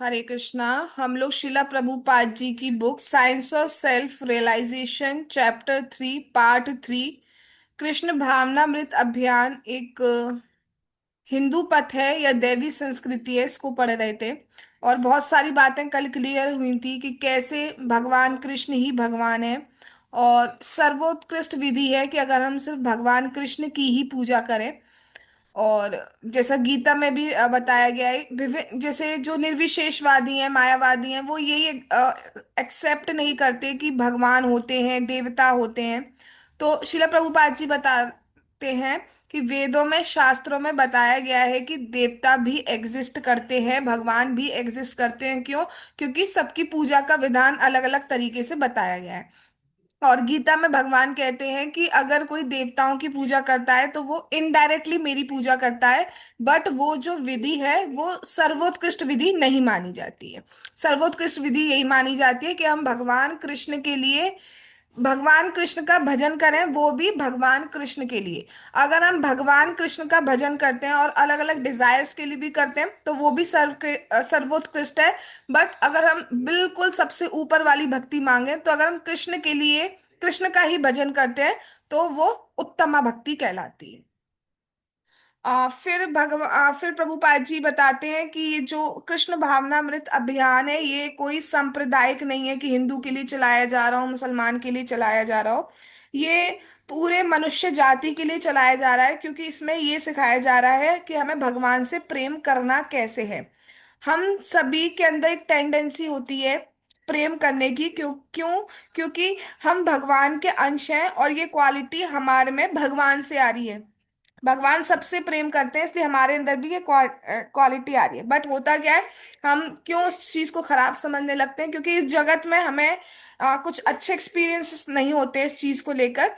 हरे कृष्णा। हम लोग शिला प्रभुपाद जी की book science of self realization chapter 3 part 3 Krishna भावनामृत अभियान एक हिंदू पथ है या दैवी संस्कृति है, इसको पढ़ रहे थे। और बहुत सारी बातें कल क्लियर हुई थी कि कैसे भगवान कृष्ण ही भगवान है। और सर्वोत्कृष्ट विधि है कि अगर हम सिर्फ भगवान कृष्ण की ही पूजा करें। और जैसा गीता में भी बताया गया है, जैसे जो निर्विशेषवादी हैं, मायावादी हैं, वो यही एक्सेप्ट नहीं करते कि भगवान होते हैं, देवता होते हैं। तो शिला प्रभुपाद जी बताते हैं कि वेदों में, शास्त्रों में बताया गया है कि देवता भी एग्जिस्ट करते हैं, भगवान भी एग्जिस्ट करते हैं। क्यों? क्योंकि सबकी पूजा का विधान अलग अलग तरीके से बताया गया है। और गीता में भगवान कहते हैं कि अगर कोई देवताओं की पूजा करता है तो वो इनडायरेक्टली मेरी पूजा करता है। बट वो जो विधि है वो सर्वोत्कृष्ट विधि नहीं मानी जाती है। सर्वोत्कृष्ट विधि यही मानी जाती है कि हम भगवान कृष्ण के लिए, भगवान कृष्ण का भजन करें, वो भी भगवान कृष्ण के लिए। अगर हम भगवान कृष्ण का भजन करते हैं और अलग अलग डिजायर्स के लिए भी करते हैं तो वो भी सर्वोत्कृष्ट है। बट अगर हम बिल्कुल सबसे ऊपर वाली भक्ति मांगे तो अगर हम कृष्ण के लिए, कृष्ण का ही भजन करते हैं तो वो उत्तमा भक्ति कहलाती है। फिर प्रभुपाद जी बताते हैं कि ये जो कृष्ण भावनामृत अभियान है ये कोई सांप्रदायिक नहीं है कि हिंदू के लिए चलाया जा रहा हो, मुसलमान के लिए चलाया जा रहा हो। ये पूरे मनुष्य जाति के लिए चलाया जा रहा है, क्योंकि इसमें ये सिखाया जा रहा है कि हमें भगवान से प्रेम करना कैसे है। हम सभी के अंदर एक टेंडेंसी होती है प्रेम करने की। क्यों क्यों? क्योंकि हम भगवान के अंश हैं और ये क्वालिटी हमारे में भगवान से आ रही है। भगवान सबसे प्रेम करते हैं, इसलिए हमारे अंदर भी ये क्वालिटी आ रही है। बट होता क्या है, हम क्यों उस चीज को खराब समझने लगते हैं? क्योंकि इस जगत में हमें कुछ अच्छे एक्सपीरियंसेस नहीं होते इस चीज को लेकर।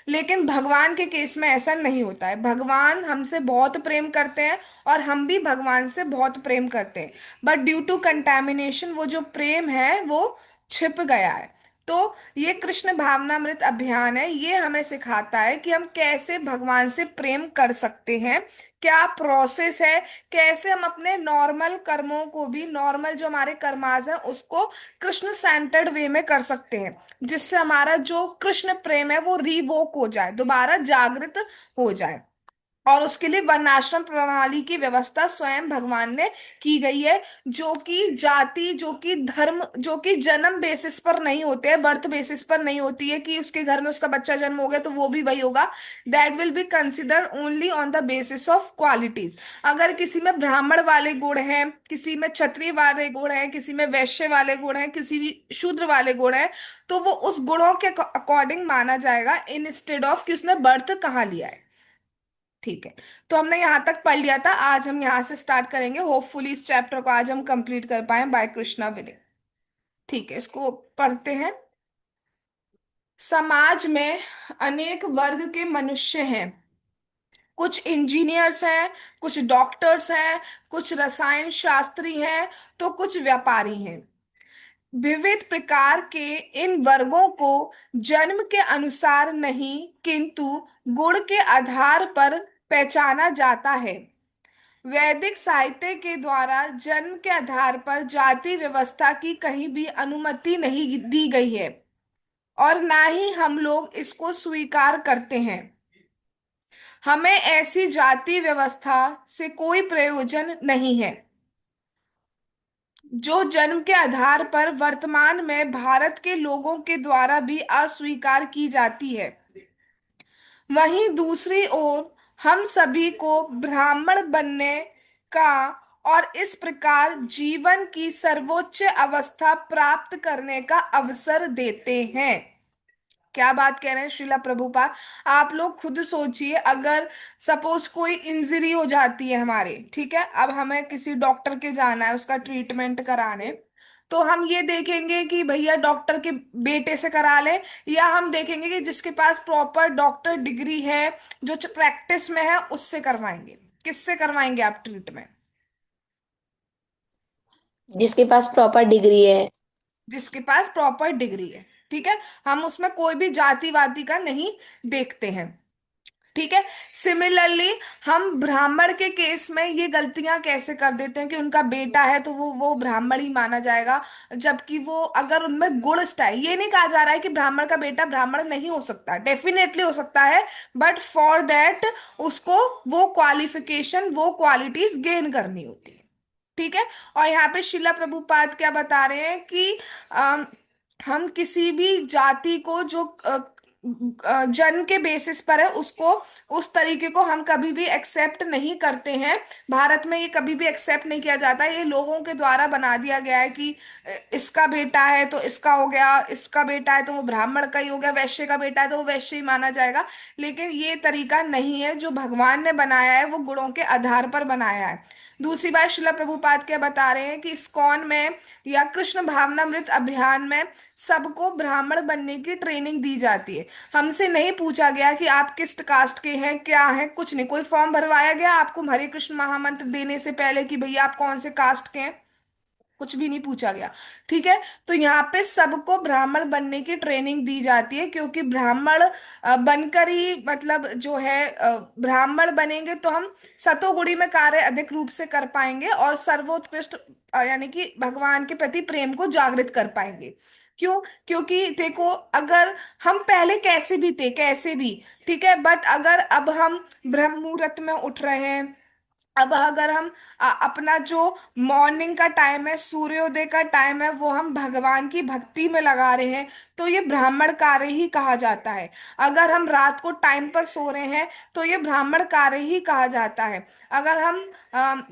लेकिन भगवान के केस में ऐसा नहीं होता है। भगवान हमसे बहुत प्रेम करते हैं और हम भी भगवान से बहुत प्रेम करते हैं। बट ड्यू टू कंटैमिनेशन वो जो प्रेम है वो छिप गया है। तो ये कृष्ण भावनामृत अभियान है, ये हमें सिखाता है कि हम कैसे भगवान से प्रेम कर सकते हैं, क्या प्रोसेस है, कैसे हम अपने नॉर्मल कर्मों को भी, नॉर्मल जो हमारे कर्माज हैं उसको कृष्ण सेंटर्ड वे में कर सकते हैं, जिससे हमारा जो कृष्ण प्रेम है वो रिवोक हो जाए, दोबारा जागृत हो जाए। और उसके लिए वर्णाश्रम प्रणाली की व्यवस्था स्वयं भगवान ने की गई है, जो कि जाति, जो कि धर्म, जो कि जन्म बेसिस पर नहीं होते हैं, बर्थ बेसिस पर नहीं होती है कि उसके घर में उसका बच्चा जन्म हो गया तो वो भी वही होगा। That will be consider only on the basis of qualities. अगर किसी में ब्राह्मण वाले गुण हैं, किसी में क्षत्रिय वाले गुण हैं, किसी में वैश्य वाले गुण हैं, किसी भी शूद्र वाले गुण हैं, तो वो उस गुणों के अकॉर्डिंग माना जाएगा, इंस्टेड ऑफ कि उसने बर्थ कहाँ लिया है। ठीक है। तो हमने यहाँ तक पढ़ लिया था, आज हम यहाँ से स्टार्ट करेंगे। होपफुली इस चैप्टर को आज हम कंप्लीट कर पाए बाय कृष्णा विदे। ठीक है, इसको पढ़ते हैं। समाज में अनेक वर्ग के मनुष्य हैं। कुछ इंजीनियर्स हैं, कुछ डॉक्टर्स हैं, कुछ रसायन शास्त्री हैं, तो कुछ व्यापारी हैं। विविध प्रकार के इन वर्गों को जन्म के अनुसार नहीं किंतु गुण के आधार पर पहचाना जाता है। वैदिक साहित्य के द्वारा जन्म के आधार पर जाति व्यवस्था की कहीं भी अनुमति नहीं दी गई है और ना ही हम लोग इसको स्वीकार करते हैं। हमें ऐसी जाति व्यवस्था से कोई प्रयोजन नहीं है जो जन्म के आधार पर वर्तमान में भारत के लोगों के द्वारा भी अस्वीकार की जाती है। वहीं दूसरी ओर हम सभी को ब्राह्मण बनने का और इस प्रकार जीवन की सर्वोच्च अवस्था प्राप्त करने का अवसर देते हैं। क्या बात कह रहे हैं श्रीला प्रभुपाद? आप लोग खुद सोचिए, अगर सपोज कोई इंजरी हो जाती है हमारे, ठीक है, अब हमें किसी डॉक्टर के जाना है उसका ट्रीटमेंट कराने, तो हम ये देखेंगे कि भैया डॉक्टर के बेटे से करा ले, या हम देखेंगे कि जिसके पास प्रॉपर डॉक्टर डिग्री है, जो प्रैक्टिस में है, उससे करवाएंगे? किससे करवाएंगे आप ट्रीटमेंट? जिसके पास प्रॉपर डिग्री है। जिसके पास प्रॉपर डिग्री है। ठीक है, हम उसमें कोई भी जाति वाति का नहीं देखते हैं। ठीक है। सिमिलरली हम ब्राह्मण के केस में ये गलतियां कैसे कर देते हैं कि उनका बेटा है तो वो ब्राह्मण ही माना जाएगा, जबकि वो अगर उनमें गुण स्टाइल, ये नहीं कहा जा रहा है कि ब्राह्मण का बेटा ब्राह्मण नहीं हो सकता, डेफिनेटली हो सकता है, बट फॉर दैट उसको वो क्वालिफिकेशन, वो क्वालिटीज गेन करनी होती है। ठीक है। और यहाँ पे शिला प्रभुपाद क्या बता रहे हैं कि हम किसी भी जाति को जो जन्म के बेसिस पर है उसको, उस तरीके को हम कभी भी एक्सेप्ट नहीं करते हैं। भारत में ये कभी भी एक्सेप्ट नहीं किया जाता, ये लोगों के द्वारा बना दिया गया है कि इसका बेटा है तो इसका हो गया, इसका बेटा है तो वो ब्राह्मण का ही हो गया, वैश्य का बेटा है तो वो वैश्य ही माना जाएगा। लेकिन ये तरीका नहीं है, जो भगवान ने बनाया है वो गुणों के आधार पर बनाया है। दूसरी बात, शिला प्रभुपाद क्या बता रहे हैं कि इस्कॉन में या कृष्ण भावनामृत अभियान में सबको ब्राह्मण बनने की ट्रेनिंग दी जाती है। हमसे नहीं पूछा गया कि आप किस कास्ट के हैं, क्या है, कुछ नहीं, कोई फॉर्म भरवाया गया आपको हरे कृष्ण महामंत्र देने से पहले कि भैया आप कौन से कास्ट के हैं, कुछ भी नहीं पूछा गया। ठीक है। तो यहाँ पे सबको ब्राह्मण बनने की ट्रेनिंग दी जाती है, क्योंकि ब्राह्मण बनकर ही, मतलब जो है ब्राह्मण बनेंगे तो हम सतोगुणी में कार्य अधिक रूप से कर पाएंगे और सर्वोत्कृष्ट यानी कि भगवान के प्रति प्रेम को जागृत कर पाएंगे। क्यों? क्योंकि देखो, अगर हम पहले कैसे भी थे, कैसे भी, ठीक है, बट अगर अब हम ब्रह्म मुहूर्त में उठ रहे हैं, अब अगर हम अपना जो मॉर्निंग का टाइम है, सूर्योदय का टाइम है, वो हम भगवान की भक्ति में लगा रहे हैं, तो ये ब्राह्मण कार्य ही कहा जाता है। अगर हम रात को टाइम पर सो रहे हैं तो ये ब्राह्मण कार्य ही कहा जाता है। अगर हम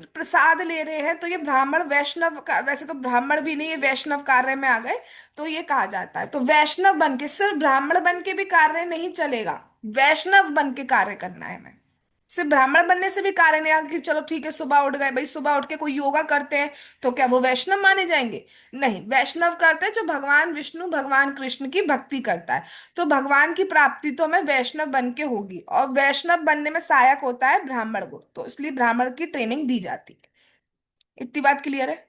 प्रसाद ले रहे हैं तो ये ब्राह्मण वैष्णव का, वैसे तो ब्राह्मण भी नहीं, ये वैष्णव कार्य में आ गए, तो ये कहा जाता है। तो वैष्णव बन के, सिर्फ ब्राह्मण बन के भी कार्य नहीं चलेगा, वैष्णव बन के कार्य करना है हमें। सिर्फ ब्राह्मण बनने से भी कार्य नहीं आगे कि चलो ठीक है सुबह उठ गए भाई, सुबह उठ के कोई योगा करते हैं तो क्या वो वैष्णव माने जाएंगे? नहीं, वैष्णव करते हैं जो भगवान विष्णु भगवान कृष्ण की भक्ति करता है। तो भगवान की प्राप्ति तो हमें वैष्णव बन के होगी, और वैष्णव बनने में सहायक होता है ब्राह्मण गुण, तो इसलिए ब्राह्मण की ट्रेनिंग दी जाती है। इतनी बात क्लियर है?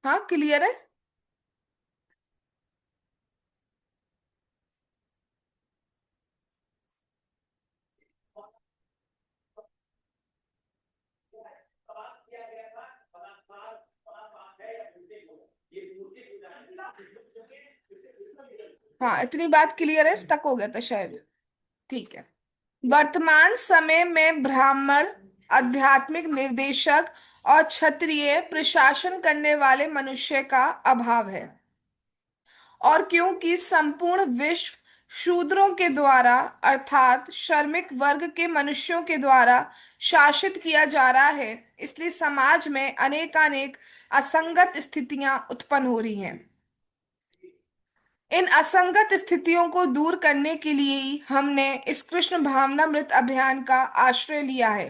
हाँ, क्लियर है। हाँ, इतनी बात क्लियर है, स्टक हो गया था शायद। ठीक है। वर्तमान समय में ब्राह्मण आध्यात्मिक निर्देशक और क्षत्रिय प्रशासन करने वाले मनुष्य का अभाव है। और क्योंकि संपूर्ण विश्व शूद्रों के द्वारा, अर्थात श्रमिक वर्ग के मनुष्यों के द्वारा शासित किया जा रहा है, इसलिए समाज में अनेकानेक असंगत स्थितियां उत्पन्न हो रही हैं। इन असंगत स्थितियों को दूर करने के लिए ही हमने इस कृष्ण भावनामृत अभियान का आश्रय लिया है।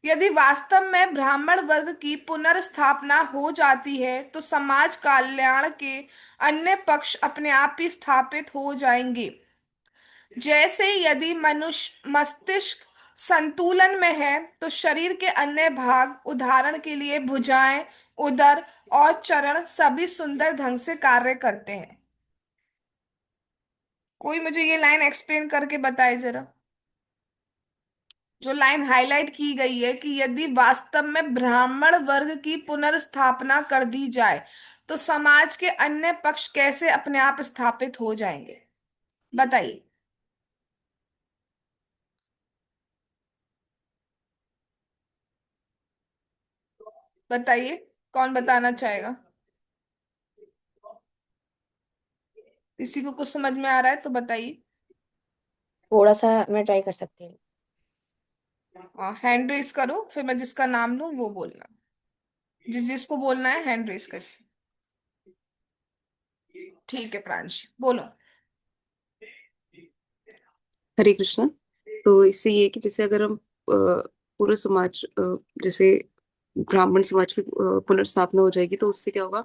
यदि वास्तव में ब्राह्मण वर्ग की पुनर्स्थापना हो जाती है तो समाज कल्याण के अन्य पक्ष अपने आप ही स्थापित हो जाएंगे। जैसे यदि मनुष्य मस्तिष्क संतुलन में है तो शरीर के अन्य भाग, उदाहरण के लिए भुजाएं, उदर और चरण, सभी सुंदर ढंग से कार्य करते हैं। कोई मुझे ये लाइन एक्सप्लेन करके बताए जरा। जो लाइन हाईलाइट की गई है कि यदि वास्तव में ब्राह्मण वर्ग की पुनर्स्थापना कर दी जाए तो समाज के अन्य पक्ष कैसे अपने आप स्थापित हो जाएंगे, बताइए। बताइए, कौन बताना चाहेगा? किसी को कुछ समझ में आ रहा है तो बताइए। थोड़ा सा मैं ट्राई कर सकती हूँ। हाँ, हैंड रेस करो, फिर मैं जिसका नाम लूँ वो बोलना, जिस जिसको बोलना है हैंड रेस कर। ठीक है, प्रांश बोलो। हरे कृष्णा। तो इससे ये है कि जैसे अगर हम पूरे समाज जैसे ब्राह्मण समाज की पुनर्स्थापना हो जाएगी तो उससे क्या होगा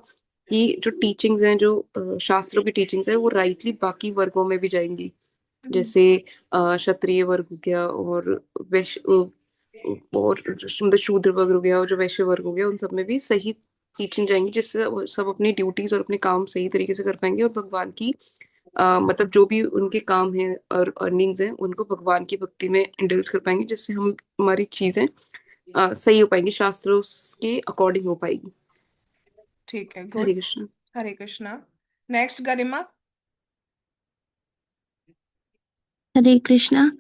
कि जो टीचिंग्स हैं, जो शास्त्रों की टीचिंग्स है, वो राइटली बाकी वर्गों में भी जाएंगी। हम्म। जैसे क्षत्रिय वर्ग हो गया, और वैश्य और मतलब शूद्र वर्ग हो गया, और जो वैश्य वर्ग हो गया, उन सब में भी सही टीचिंग जाएंगी, जिससे वो सब अपनी ड्यूटीज और अपने काम सही तरीके से कर पाएंगे और भगवान की मतलब जो भी उनके काम है और अर्निंग्स हैं उनको भगवान की भक्ति में इंडल्ज कर पाएंगे, जिससे हम हमारी चीजें सही हो पाएंगी, शास्त्रों के अकॉर्डिंग हो पाएगी। ठीक है, हरे गुड। कृष्ण। हरे कृष्णा। नेक्स्ट, गरिमा। हरे कृष्णा।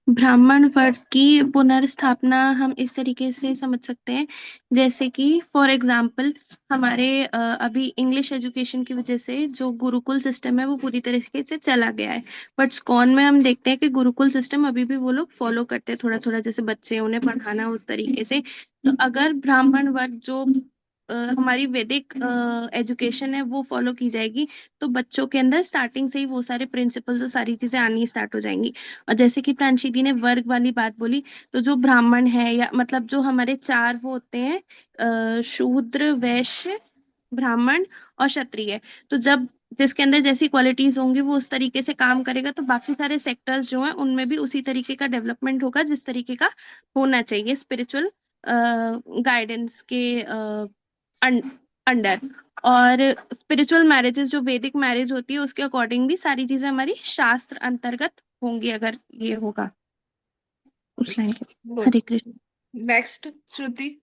ब्राह्मण वर्ग की पुनर्स्थापना हम इस तरीके से समझ सकते हैं, जैसे कि फॉर एग्जाम्पल हमारे अभी इंग्लिश एजुकेशन की वजह से जो गुरुकुल सिस्टम है वो पूरी तरीके से चला गया है। बट स्कॉन में हम देखते हैं कि गुरुकुल सिस्टम अभी भी वो लोग फॉलो करते हैं, थोड़ा थोड़ा, जैसे बच्चे उन्हें पढ़ाना उस तरीके से। तो अगर ब्राह्मण वर्ग जो हमारी वैदिक एजुकेशन है वो फॉलो की जाएगी, तो बच्चों के अंदर स्टार्टिंग से ही वो सारे प्रिंसिपल्स और सारी चीजें आनी स्टार्ट हो जाएंगी। और जैसे कि प्रांशी दी ने वर्ग वाली बात बोली, तो जो ब्राह्मण है या मतलब जो हमारे चार वो होते हैं, शूद्र, वैश्य, ब्राह्मण और क्षत्रिय। तो जब जिसके अंदर जैसी क्वालिटीज होंगी वो उस तरीके से काम करेगा, तो बाकी सारे सेक्टर्स जो हैं उनमें भी उसी तरीके का डेवलपमेंट होगा जिस तरीके का होना चाहिए स्पिरिचुअल गाइडेंस के अंडर। और स्पिरिचुअल मैरिजेस जो वैदिक मैरिज होती है उसके अकॉर्डिंग भी सारी चीजें हमारी शास्त्र अंतर्गत होंगी, अगर ये होगा उस लाइन के। गुड। हरे कृष्ण। नेक्स्ट, श्रुति।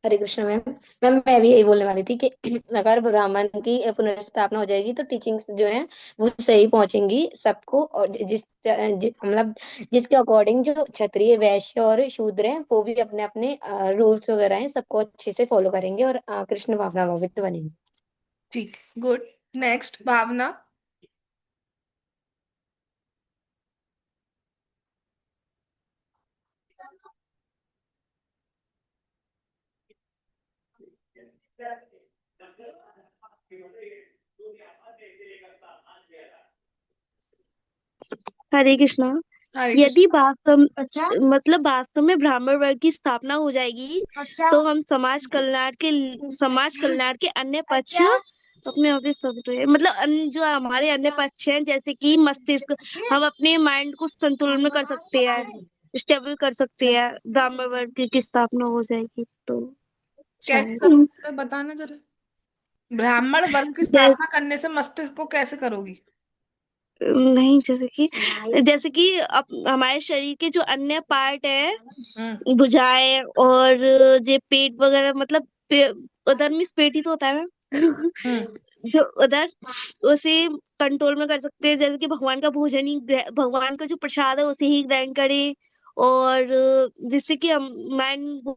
हरे कृष्ण मैम। मैम मैं भी यही बोलने वाली थी कि अगर ब्राह्मण की पुनर्स्थापना हो जाएगी तो टीचिंग्स जो है वो सही पहुंचेंगी सबको, और मतलब जिसके अकॉर्डिंग जो क्षत्रिय, वैश्य और शूद्र हैं वो भी अपने अपने रूल्स वगैरह हैं सबको अच्छे से फॉलो करेंगे और कृष्ण भावना भावित बनेंगे। ठीक, गुड। नेक्स्ट, भावना। हरे कृष्णा। हरे यदि कृष्णा। वास्तव मतलब वास्तव में ब्राह्मण वर्ग की स्थापना हो जाएगी, तो हम समाज कल्याण के अन्य पक्ष अपने ऑफिस स्थापित हुए, मतलब जो हमारे अन्य पक्ष हैं जैसे कि मस्तिष्क, हम अपने माइंड को संतुलन में कर सकते हैं, स्टेबल कर सकते हैं। ब्राह्मण वर्ग की स्थापना हो जाएगी तो कैसे शायद। करोगी, तो बताना जरा। ब्राह्मण वर्ग की जै, स्थापना करने से मस्तिष्क को कैसे करोगी? नहीं, जैसे कि हमारे शरीर के जो अन्य पार्ट है, हम्म। भुजाएं और जे पेट वगैरह, मतलब उधर में पेट ही तो होता है ना हम्म। जो उधर, उसे कंट्रोल में कर सकते हैं, जैसे कि भगवान का भोजन ही भगवान का जो प्रसाद है उसे ही ग्रहण करें। और जिससे कि हम माइंड वो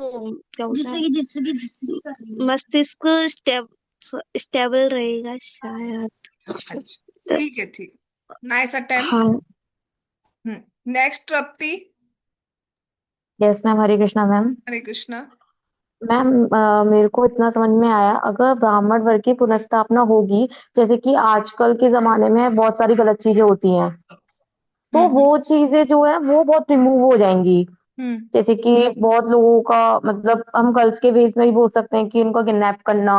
क्या होता है, जिससे कि मस्तिष्क स्टेबल रहेगा शायद। अच्छा, ठीक है, ठीक। Nice attempt. हाँ। Next, Tripti. Yes ma'am. Hare Krishna ma'am. Hare Krishna. Ma'am मेरे को इतना समझ में आया, अगर ब्राह्मण वर्ग की पुनर्स्थापना होगी, जैसे कि आजकल के जमाने में बहुत सारी गलत चीजें होती हैं, तो हम्म। वो चीजें जो है वो बहुत रिमूव हो जाएंगी। हम्म। जैसे कि बहुत लोगों का, मतलब हम गर्ल्स के बेस में भी बोल सकते हैं कि उनका किडनैप करना,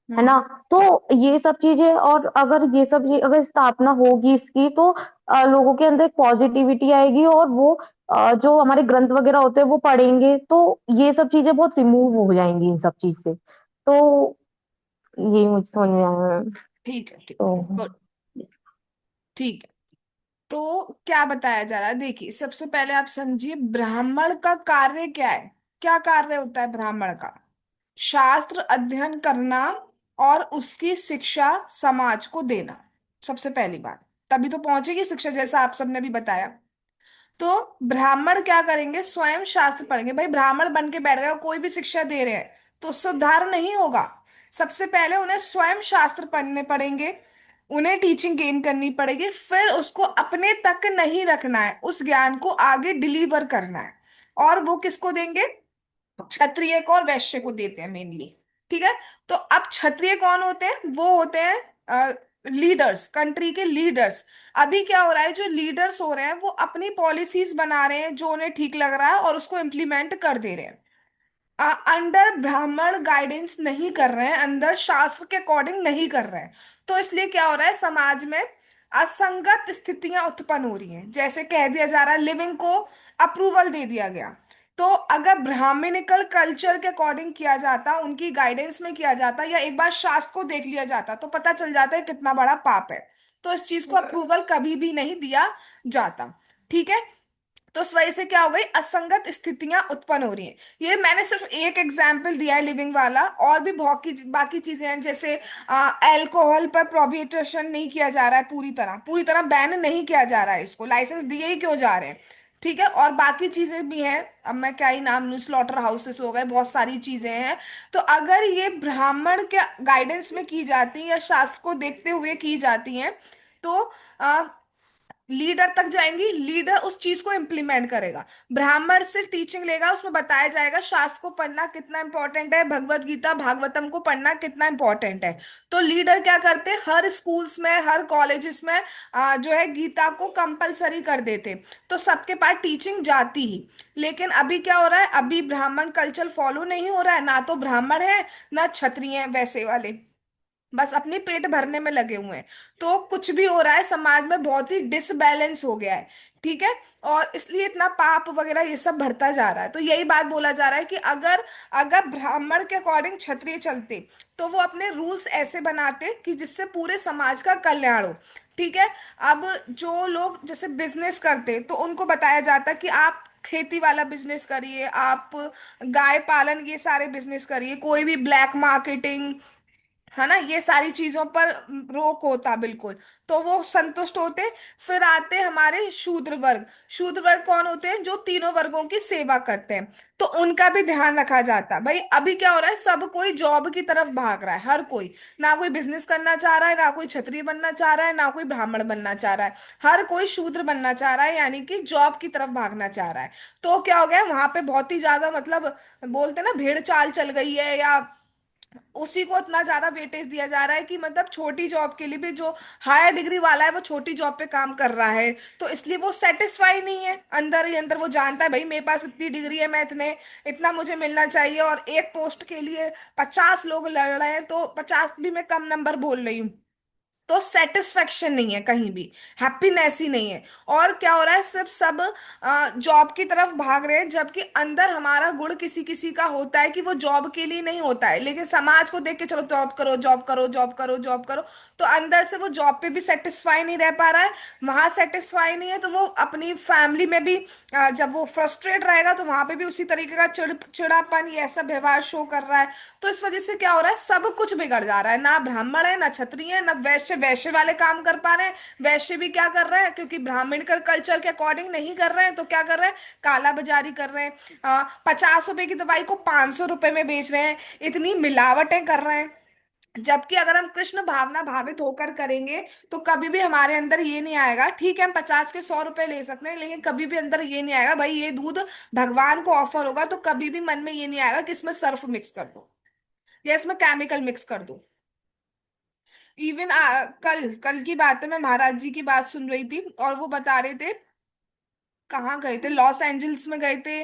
है हम्म। ना। तो ये सब चीजें, और अगर ये सब चीज अगर स्थापना होगी इसकी, तो लोगों के अंदर पॉजिटिविटी आएगी, और वो जो हमारे ग्रंथ वगैरह होते हैं वो पढ़ेंगे, तो ये सब चीजें बहुत रिमूव हो जाएंगी इन सब चीज से। तो ये मुझे समझ में आया है। ठीक है, ठीक। तो गुड। ठीक है। तो क्या बताया जा रहा है, देखिए, सबसे पहले आप समझिए ब्राह्मण का कार्य क्या है। क्या कार्य होता है ब्राह्मण का? शास्त्र अध्ययन करना और उसकी शिक्षा समाज को देना, सबसे पहली बात। तभी तो पहुंचेगी शिक्षा, जैसा आप सबने भी बताया। तो ब्राह्मण क्या करेंगे? स्वयं शास्त्र पढ़ेंगे। भाई, ब्राह्मण बन के बैठ गए और कोई भी शिक्षा दे रहे हैं तो उससे उद्धार नहीं होगा। सबसे पहले उन्हें स्वयं शास्त्र पढ़ने पड़ेंगे, उन्हें टीचिंग गेन करनी पड़ेगी, फिर उसको अपने तक नहीं रखना है, उस ज्ञान को आगे डिलीवर करना है। और वो किसको देंगे? क्षत्रिय को और वैश्य को देते हैं मेनली। ठीक है। तो अब क्षत्रिय कौन होते हैं? वो होते हैं लीडर्स, कंट्री के लीडर्स। अभी क्या हो रहा है, जो लीडर्स हो रहे हैं वो अपनी पॉलिसीज बना रहे हैं जो उन्हें ठीक लग रहा है और उसको इम्प्लीमेंट कर दे रहे हैं। अंडर ब्राह्मण गाइडेंस नहीं कर रहे हैं, अंदर शास्त्र के अकॉर्डिंग नहीं कर रहे हैं। तो इसलिए क्या हो रहा है, समाज में असंगत स्थितियां उत्पन्न हो रही हैं। जैसे कह दिया जा रहा है, लिविंग को अप्रूवल दे दिया गया, तो अगर ब्राह्मणिकल कल्चर के अकॉर्डिंग किया जाता, उनकी गाइडेंस में किया जाता, या एक बार शास्त्र को देख लिया जाता, तो पता चल जाता है कितना बड़ा पाप है। तो इस चीज को अप्रूवल कभी भी नहीं दिया जाता। ठीक है। तो इस वजह से क्या हो गई, असंगत स्थितियां उत्पन्न हो रही हैं। ये मैंने सिर्फ एक एग्जाम्पल दिया है लिविंग वाला, और भी बहुत की बाकी चीजें हैं, जैसे अल्कोहल पर प्रोहिबिशन नहीं किया जा रहा है, पूरी तरह बैन नहीं किया जा रहा है, इसको लाइसेंस दिए ही क्यों जा रहे हैं। ठीक है। और बाकी चीजें भी हैं, अब मैं क्या ही नाम लूं, स्लॉटर हाउसेस हो गए, बहुत सारी चीजें हैं। तो अगर ये ब्राह्मण के गाइडेंस में की जाती हैं या शास्त्र को देखते हुए की जाती हैं, तो लीडर तक जाएंगी, लीडर उस चीज को इम्प्लीमेंट करेगा, ब्राह्मण से टीचिंग लेगा, उसमें बताया जाएगा शास्त्र को पढ़ना कितना इंपॉर्टेंट है, भगवत गीता भागवतम को पढ़ना कितना इंपॉर्टेंट है। तो लीडर क्या करते, हर स्कूल्स में, हर कॉलेजेस में जो है गीता को कंपलसरी कर देते, तो सबके पास टीचिंग जाती ही। लेकिन अभी क्या हो रहा है, अभी ब्राह्मण कल्चर फॉलो नहीं हो रहा है, ना तो ब्राह्मण है ना क्षत्रिय हैं वैसे वाले, बस अपनी पेट भरने में लगे हुए हैं। तो कुछ भी हो रहा है समाज में, बहुत ही डिसबैलेंस हो गया है। ठीक है। और इसलिए इतना पाप वगैरह ये सब बढ़ता जा रहा है। तो यही बात बोला जा रहा है कि अगर अगर ब्राह्मण के अकॉर्डिंग क्षत्रिय चलते, तो वो अपने रूल्स ऐसे बनाते कि जिससे पूरे समाज का कल्याण हो। ठीक है। अब जो लोग जैसे बिजनेस करते, तो उनको बताया जाता कि आप खेती वाला बिजनेस करिए, आप गाय पालन, ये सारे बिजनेस करिए, कोई भी ब्लैक मार्केटिंग, है ना, ये सारी चीजों पर रोक होता बिल्कुल। तो वो संतुष्ट होते। फिर आते हमारे शूद्र वर्ग। शूद्र वर्ग कौन होते हैं, जो तीनों वर्गों की सेवा करते हैं, तो उनका भी ध्यान रखा जाता। भाई अभी क्या हो रहा है, सब कोई जॉब की तरफ भाग रहा है, हर कोई, ना कोई बिजनेस करना चाह रहा है, ना कोई क्षत्रिय बनना चाह रहा है, ना कोई ब्राह्मण बनना चाह रहा है, हर कोई शूद्र बनना चाह रहा है, यानी कि जॉब की तरफ भागना चाह रहा है। तो क्या हो गया वहां पे, बहुत ही ज्यादा मतलब, बोलते हैं ना भेड़ चाल चल गई है, या उसी को इतना ज्यादा वेटेज दिया जा रहा है कि मतलब छोटी जॉब के लिए भी जो हायर डिग्री वाला है वो छोटी जॉब पे काम कर रहा है। तो इसलिए वो सेटिस्फाई नहीं है, अंदर ही अंदर वो जानता है भाई मेरे पास इतनी डिग्री है, मैं इतने इतना मुझे मिलना चाहिए, और एक पोस्ट के लिए 50 लोग लड़ रहे हैं, तो 50 भी मैं कम नंबर बोल रही हूँ। तो सेटिस्फेक्शन नहीं है कहीं भी, हैप्पीनेस ही नहीं है। और क्या हो रहा है, सिर्फ सब जॉब की तरफ भाग रहे हैं, जबकि अंदर हमारा गुण किसी किसी का होता है कि वो जॉब के लिए नहीं होता है, लेकिन समाज को देख के चलो जॉब करो जॉब करो जॉब करो जॉब करो। तो अंदर से वो जॉब पे भी सेटिस्फाई नहीं रह पा रहा है, वहां सेटिस्फाई नहीं है, तो वो अपनी फैमिली में भी जब वो फ्रस्ट्रेट रहेगा, तो वहां पे भी उसी तरीके का चिड़चिड़ापन, ये ऐसा व्यवहार शो कर रहा है। तो इस वजह से क्या हो रहा है, सब कुछ बिगड़ जा रहा है, ना ब्राह्मण है ना क्षत्रिय है ना वैश्य, वैश्य वाले काम कर पा रहे हैं, वैश्य भी क्या कर रहे हैं, क्योंकि ब्राह्मण का कल्चर के अकॉर्डिंग नहीं कर रहे हैं, तो क्या कर रहे हैं, काला बाजारी कर रहे हैं, 50 रुपए की दवाई को 500 रुपए में बेच रहे हैं, इतनी मिलावटें कर रहे हैं। जबकि अगर हम कृष्ण भावना भावित होकर करेंगे, तो कभी भी हमारे अंदर ये नहीं आएगा, ठीक है हम 50 के 100 रुपए ले सकते हैं, लेकिन कभी भी अंदर ये नहीं आएगा भाई ये दूध भगवान को ऑफर होगा, तो कभी भी मन में ये नहीं आएगा कि इसमें सर्फ मिक्स कर दो या इसमें केमिकल मिक्स कर दो। इवन कल कल की बात है, मैं महाराज जी की बात सुन रही थी, और वो बता रहे थे, कहाँ गए थे, लॉस एंजल्स में गए थे,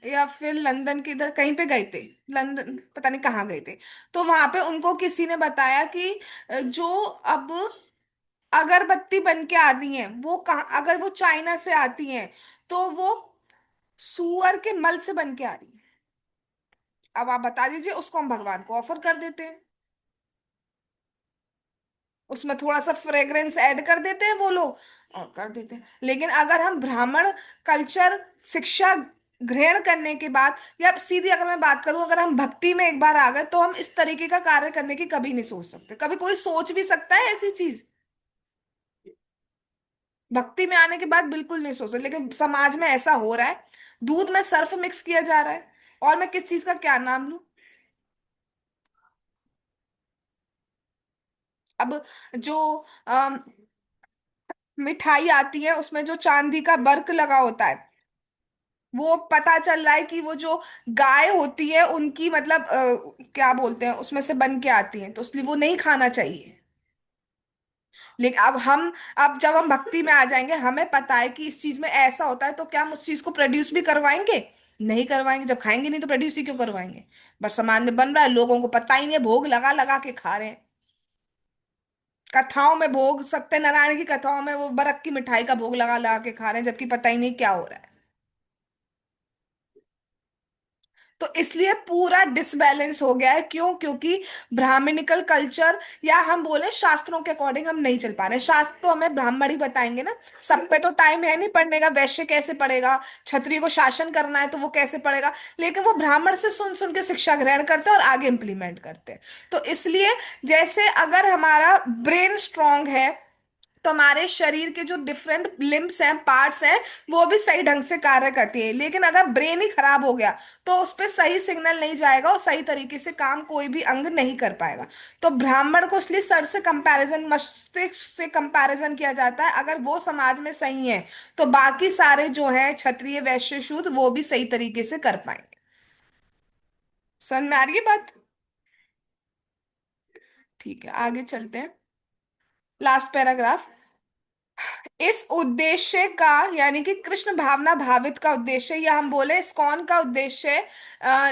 या फिर लंदन के इधर कहीं पे गए थे, लंदन पता नहीं कहाँ गए थे। तो वहां पे उनको किसी ने बताया कि जो अब अगरबत्ती बन के आती हैं, वो कहाँ, अगर वो चाइना से आती हैं, तो वो सुअर के मल से बन के आ रही है। अब आप बता दीजिए, उसको हम भगवान को ऑफर कर देते हैं, उसमें थोड़ा सा फ्रेग्रेंस ऐड कर देते हैं वो लोग, और कर देते हैं। लेकिन अगर हम ब्राह्मण कल्चर शिक्षा ग्रहण करने के बाद, या सीधी अगर मैं बात करूं, अगर हम भक्ति में एक बार आ गए, तो हम इस तरीके का कार्य करने की कभी नहीं सोच सकते। कभी कोई सोच भी सकता है ऐसी चीज, भक्ति में आने के बाद बिल्कुल नहीं सोच सकते, लेकिन समाज में ऐसा हो रहा है, दूध में सर्फ मिक्स किया जा रहा है, और मैं किस चीज का क्या नाम लूं। अब जो मिठाई आती है, उसमें जो चांदी का बर्क लगा होता है, वो पता चल रहा है कि वो जो गाय होती है उनकी मतलब क्या बोलते हैं, उसमें से बन के आती है, तो इसलिए वो नहीं खाना चाहिए। लेकिन अब जब हम भक्ति में आ जाएंगे, हमें पता है कि इस चीज में ऐसा होता है, तो क्या हम उस चीज को प्रोड्यूस भी करवाएंगे? नहीं करवाएंगे। जब खाएंगे नहीं तो प्रोड्यूस ही क्यों करवाएंगे? बट सामान में बन रहा है, लोगों को पता ही नहीं है, भोग लगा लगा के खा रहे हैं। कथाओं में भोग, सत्यनारायण की कथाओं में वो बर्क की मिठाई का भोग लगा लगा के खा रहे हैं, जबकि पता ही नहीं क्या हो रहा है। तो इसलिए पूरा डिसबैलेंस हो गया है। क्यों? क्योंकि ब्राह्मणिकल कल्चर, या हम बोले शास्त्रों के अकॉर्डिंग हम नहीं चल पा रहे। शास्त्र तो हमें ब्राह्मण ही बताएंगे ना, सब पे तो टाइम है नहीं पढ़ने का। वैश्य कैसे पढ़ेगा? क्षत्रिय को शासन करना है तो वो कैसे पढ़ेगा? लेकिन वो ब्राह्मण से सुन सुन के शिक्षा ग्रहण करते हैं और आगे इंप्लीमेंट करते हैं। तो इसलिए जैसे अगर हमारा ब्रेन स्ट्रांग है तो हमारे शरीर के जो डिफरेंट लिम्स हैं, पार्ट्स हैं, वो भी सही ढंग से कार्य करती है। लेकिन अगर ब्रेन ही खराब हो गया तो उस पर सही सिग्नल नहीं जाएगा और सही तरीके से काम कोई भी अंग नहीं कर पाएगा। तो ब्राह्मण को इसलिए सर से कंपैरिजन, मस्तिष्क से कंपैरिजन किया जाता है। अगर वो समाज में सही है तो बाकी सारे जो है क्षत्रिय वैश्य शूद्र वो भी सही तरीके से कर पाएंगे। समझ में आ रही है बात? ठीक है, आगे चलते हैं। Last paragraph. इस उद्देश्य का, यानी कि कृष्ण भावना भावित का उद्देश्य, या हम बोले इस्कॉन का उद्देश्य,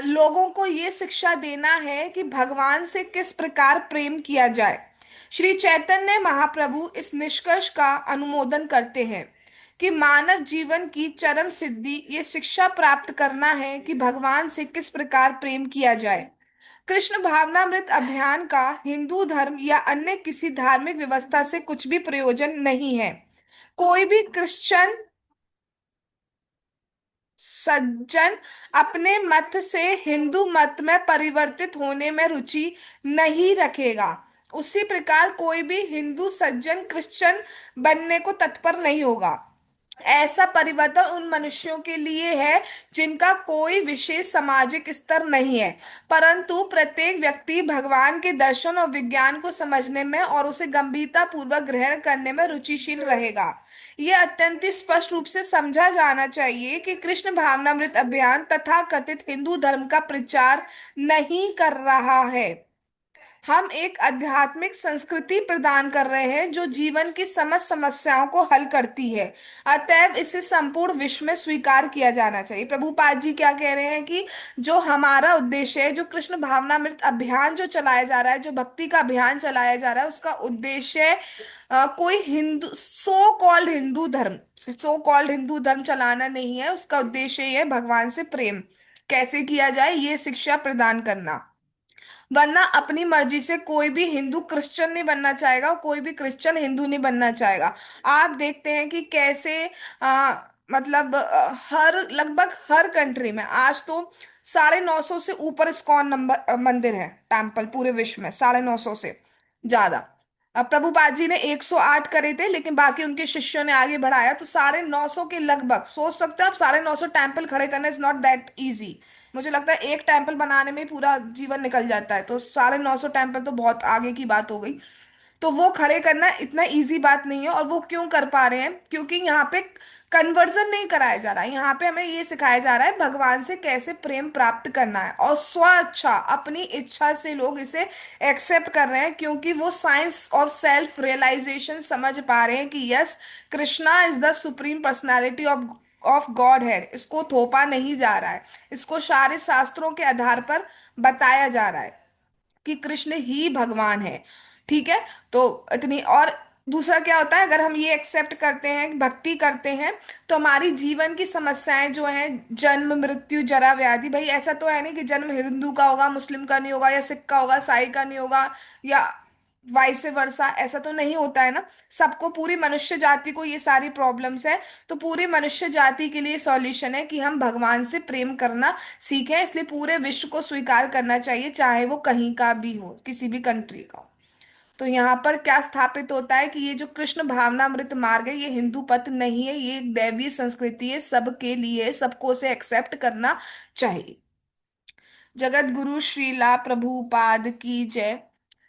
लोगों को ये शिक्षा देना है कि भगवान से किस प्रकार प्रेम किया जाए। श्री चैतन्य महाप्रभु इस निष्कर्ष का अनुमोदन करते हैं कि मानव जीवन की चरम सिद्धि ये शिक्षा प्राप्त करना है कि भगवान से किस प्रकार प्रेम किया जाए। कृष्ण भावनामृत अभियान का हिंदू धर्म या अन्य किसी धार्मिक व्यवस्था से कुछ भी प्रयोजन नहीं है। कोई भी क्रिश्चियन सज्जन अपने मत से हिंदू मत में परिवर्तित होने में रुचि नहीं रखेगा। उसी प्रकार कोई भी हिंदू सज्जन क्रिश्चियन बनने को तत्पर नहीं होगा। ऐसा परिवर्तन उन मनुष्यों के लिए है जिनका कोई विशेष सामाजिक स्तर नहीं है, परंतु प्रत्येक व्यक्ति भगवान के दर्शन और विज्ञान को समझने में और उसे गंभीरता पूर्वक ग्रहण करने में रुचिशील रहेगा। यह अत्यंत ही स्पष्ट रूप से समझा जाना चाहिए कि कृष्ण भावनामृत अभियान तथाकथित हिंदू धर्म का प्रचार नहीं कर रहा है। हम एक आध्यात्मिक संस्कृति प्रदान कर रहे हैं जो जीवन की समस्त समस्याओं को हल करती है। अतएव इसे संपूर्ण विश्व में स्वीकार किया जाना चाहिए। प्रभुपाद जी क्या कह रहे हैं कि जो हमारा उद्देश्य है, जो कृष्ण भावनामृत अभियान जो चलाया जा रहा है, जो भक्ति का अभियान चलाया जा रहा है, उसका उद्देश्य कोई हिंदू, सो कॉल्ड हिंदू धर्म चलाना नहीं है। उसका उद्देश्य ये है भगवान से प्रेम कैसे किया जाए ये शिक्षा प्रदान करना। वरना अपनी मर्जी से कोई भी हिंदू क्रिश्चियन नहीं बनना चाहेगा और कोई भी क्रिश्चियन हिंदू नहीं बनना चाहेगा। आप देखते हैं कि कैसे मतलब हर, लगभग हर कंट्री में आज तो 950 से ऊपर इस्कॉन मंदिर है, टेम्पल पूरे विश्व में 950 से ज्यादा। अब प्रभुपाद जी ने 108 करे थे, लेकिन बाकी उनके शिष्यों ने आगे बढ़ाया तो 950 के लगभग। सोच सकते हो आप, 950 टेम्पल खड़े करना इज नॉट दैट इजी। मुझे लगता है एक टेम्पल बनाने में ही पूरा जीवन निकल जाता है, तो 950 टेम्पल तो बहुत आगे की बात हो गई। तो वो खड़े करना इतना इजी बात नहीं है। और वो क्यों कर पा रहे हैं? क्योंकि यहाँ पे कन्वर्जन नहीं कराया जा रहा है। यहाँ पे हमें ये सिखाया जा रहा है भगवान से कैसे प्रेम प्राप्त करना है, और स्वेच्छा अपनी इच्छा से लोग इसे एक्सेप्ट कर रहे हैं, क्योंकि वो साइंस ऑफ सेल्फ रियलाइजेशन समझ पा रहे हैं कि yes, Krishna is the supreme personality of God head. इसको थोपा नहीं जा रहा है, इसको सारे शास्त्रों के आधार पर बताया जा रहा है कि कृष्ण ही भगवान है। ठीक है? तो इतनी। और दूसरा क्या होता है, अगर हम ये एक्सेप्ट करते हैं, भक्ति करते हैं, तो हमारी जीवन की समस्याएं जो हैं, जन्म मृत्यु जरा व्याधि, भाई ऐसा तो है नहीं कि जन्म हिंदू का होगा मुस्लिम का नहीं होगा, या सिख का होगा ईसाई का नहीं होगा, या वाइस वर्सा, ऐसा तो नहीं होता है ना। सबको, पूरी मनुष्य जाति को ये सारी प्रॉब्लम्स है। तो पूरी मनुष्य जाति के लिए सॉल्यूशन है कि हम भगवान से प्रेम करना सीखें। इसलिए पूरे विश्व को स्वीकार करना चाहिए, चाहे वो कहीं का भी हो, किसी भी कंट्री का हो। तो यहाँ पर क्या स्थापित होता है कि ये जो कृष्ण भावनामृत मार्ग है ये हिंदू पथ नहीं है, ये एक दैवीय संस्कृति है, सबके लिए, सबको उसे एक्सेप्ट करना चाहिए। जगत गुरु श्रीला प्रभुपाद की जय।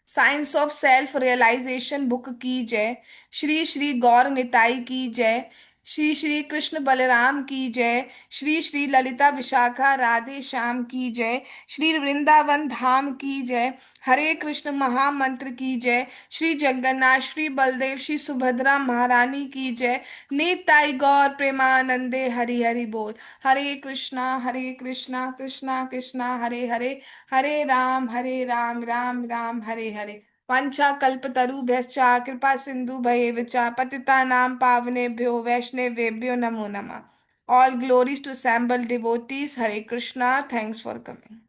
Science of self realization book की जय। श्री श्री गौर निताई की जय। श्री श्री कृष्ण बलराम की जय। श्री श्री ललिता विशाखा राधे श्याम की जय। श्री वृंदावन धाम की जय। हरे कृष्ण महामंत्र की जय। श्री जगन्नाथ, श्री बलदेव, श्री सुभद्रा महारानी की जय। निताई गौर प्रेमानंदे हरि हरि बोल। हरे कृष्णा कृष्णा कृष्णा हरे हरे, हरे राम राम राम हरे हरे। वंशा कल्पतरुभ्यश्च कृपा सिंधु भयेव च पतितानां पावनेभ्यो वैष्णवेभ्यो नमो नमः। All glories to assembled devotees. Hare Krishna. Thanks for coming.